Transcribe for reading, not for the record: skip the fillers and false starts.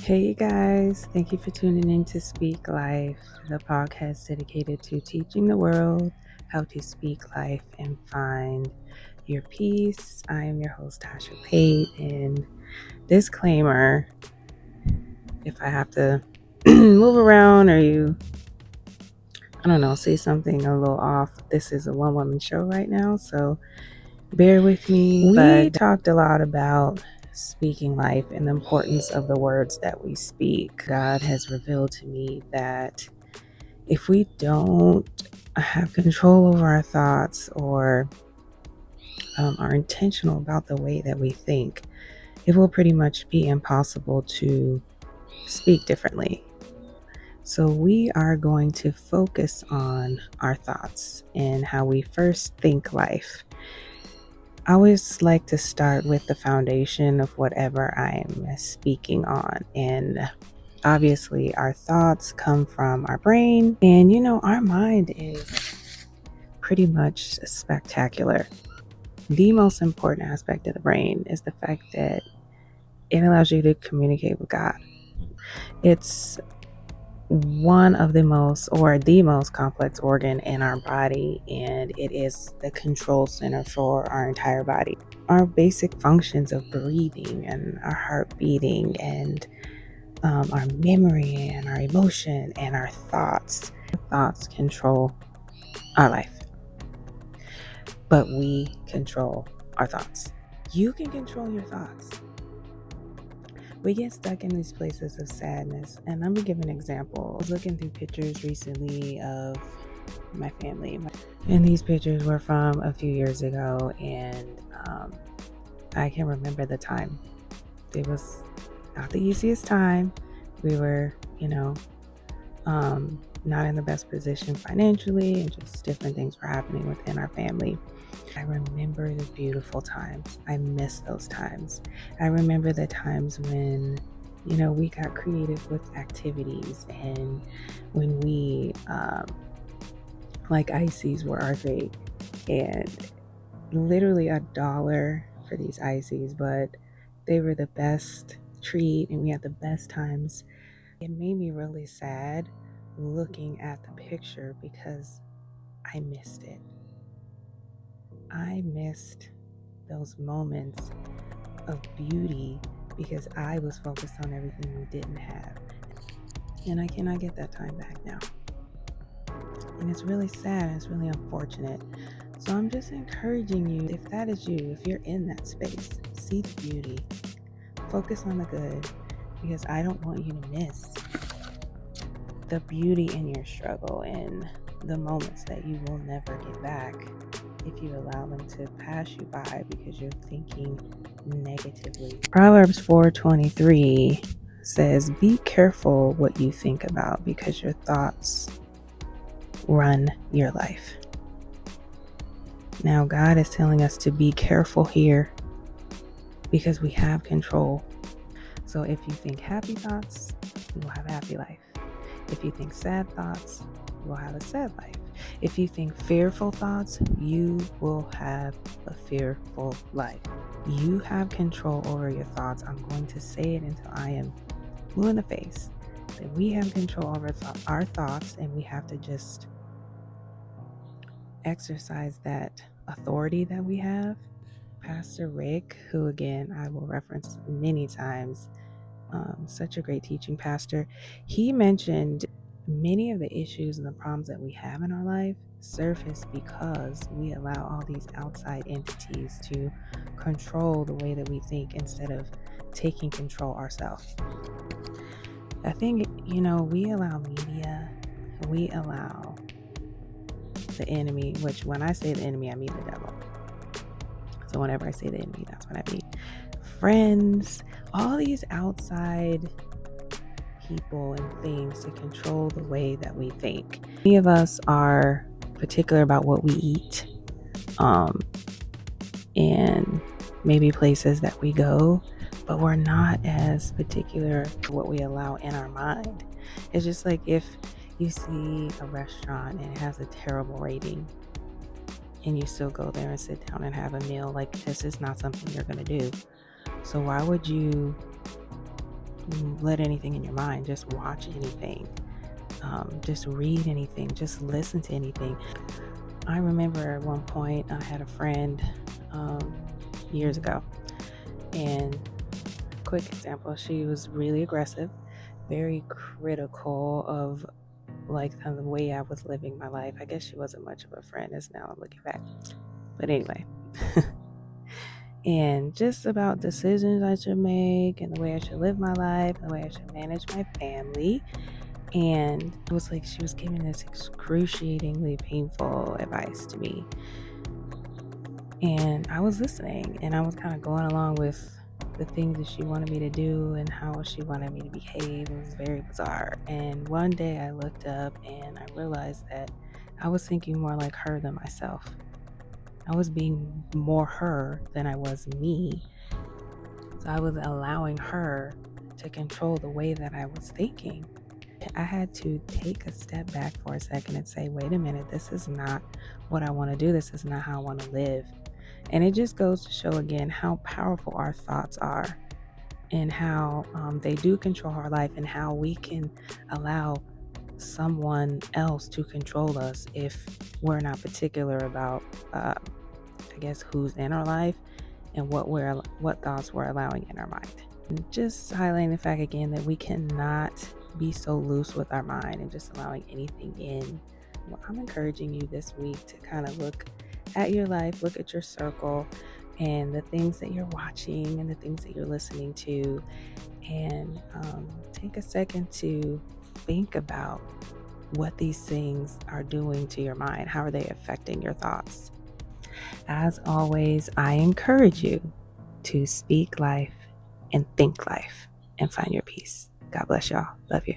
Hey, you guys. Thank you for tuning in to Speak Life, the podcast dedicated to teaching the world how to speak life and find your peace. I am your host, Tasha Pate, and disclaimer, if I have to move around or say something a little off, this is a one-woman show right now, so bear with me. We talked a lot about speaking life and the importance of the words that we speak. God has revealed to me that if we don't have control over our thoughts or are intentional about the way that we think, it will pretty much be impossible to speak differently. So we are going to focus on our thoughts and how we first think life. I always like to start with the foundation of whatever I'm speaking on. And obviously, our thoughts come from our brain. And our mind is pretty much spectacular. The most important aspect of the brain is the fact that it allows you to communicate with God. It's one of the most complex organ in our body, and it is the control center for our entire body. Our basic functions of breathing and our heart beating and our memory and our emotion and our thoughts control our life, but we control our thoughts. You can control your thoughts. We get stuck in these places of sadness, and let me give an example. I was looking through pictures recently of my family, and these pictures were from a few years ago, and I can remember the time. It was not the easiest time. We were, not in the best position financially, and just different things were happening within our family. I remember the beautiful times. I miss those times. I remember the times when, we got creative with activities, and when we, like ices were our thing, and literally $1 for these ices, but they were the best treat, and we had the best times. It made me really sad looking at the picture because I missed it. I missed those moments of beauty because I was focused on everything we didn't have. And I cannot get that time back now. And it's really sad and it's really unfortunate. So I'm just encouraging you, if that is you, if you're in that space, see the beauty. Focus on the good, because I don't want you to miss the beauty in your struggle and the moments that you will never get back if you allow them to pass you by because you're thinking negatively. Proverbs 4:23 says, "Be careful what you think about, because your thoughts run your life." Now, God is telling us to be careful here because we have control. So if you think happy thoughts, you will have a happy life. If you think sad thoughts, you will have a sad life. If you think fearful thoughts, you will have a fearful life. You have control over your thoughts. I'm going to say it until I am blue in the face. That we have control over our thoughts, and we have to just exercise that authority that we have. Pastor Rick, who again I will reference many times, such a great teaching pastor, he mentioned many of the issues and the problems that we have in our life surface because we allow all these outside entities to control the way that we think instead of taking control ourselves. I think, we allow media, we allow the enemy, which when I say the enemy, I mean the devil. So whenever I say the enemy, that's what I mean. Friends, all these outside people and things to control the way that we think. Many of us are particular about what we eat, and maybe places that we go, but we're not as particular what we allow in our mind. It's just like if you see a restaurant and it has a terrible rating and you still go there and sit down and have a meal, like this is not something you're going to do. So why would you let anything in your mind. Just watch anything. Just read anything. Just listen to anything. I remember at one point I had a friend years ago, and quick example, she was really aggressive, very critical of like kind of the way I was living my life. I guess she wasn't much of a friend as now I'm looking back. But anyway, and just about decisions I should make and the way I should live my life and the way I should manage my family. And it was like she was giving this excruciatingly painful advice to me. And I was listening, and I was kind of going along with the things that she wanted me to do and how she wanted me to behave. It was very bizarre. And one day I looked up and I realized that I was thinking more like her than myself. I was being more her than I was me. So I was allowing her to control the way that I was thinking. I had to take a step back for a second and say, wait a minute, this is not what I want to do. This is not how I want to live. And it just goes to show again how powerful our thoughts are, and how they do control our life, and how we can allow someone else to control us if we're not particular about, I guess, who's in our life and what thoughts we're allowing in our mind. And just highlighting the fact again that we cannot be so loose with our mind and just allowing anything in. Well, I'm encouraging you this week to kind of look at your life, look at your circle and the things that you're watching and the things that you're listening to, and take a second to think about what these things are doing to your mind. How are they affecting your thoughts? As always, I encourage you to speak life and think life and find your peace. God bless y'all. Love you.